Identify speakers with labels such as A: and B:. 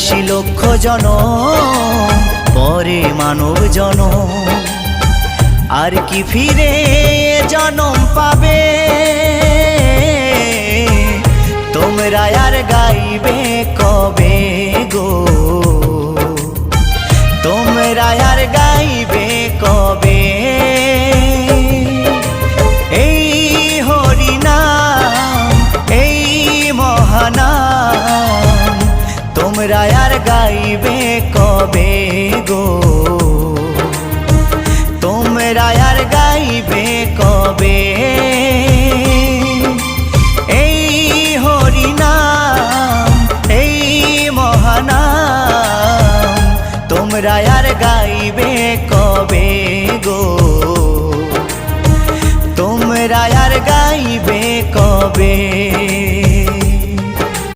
A: ৮৩ লক্ষ জনম পরে মানব জনম, আর কি ফিরে জনম পাবে? তোমরা আর গাইবে কবে গো? তোমরা আর গাইবে কবে? এই হরিনাম, এই মহানাম, তোমরা আর গাইবে কবে গো? তোমরা আর গাইবে কবে? এই হরিনাম, এই মহানাম, তোমরা আর গাইবে কবে গো? তোমরা আর গাইবে কবে?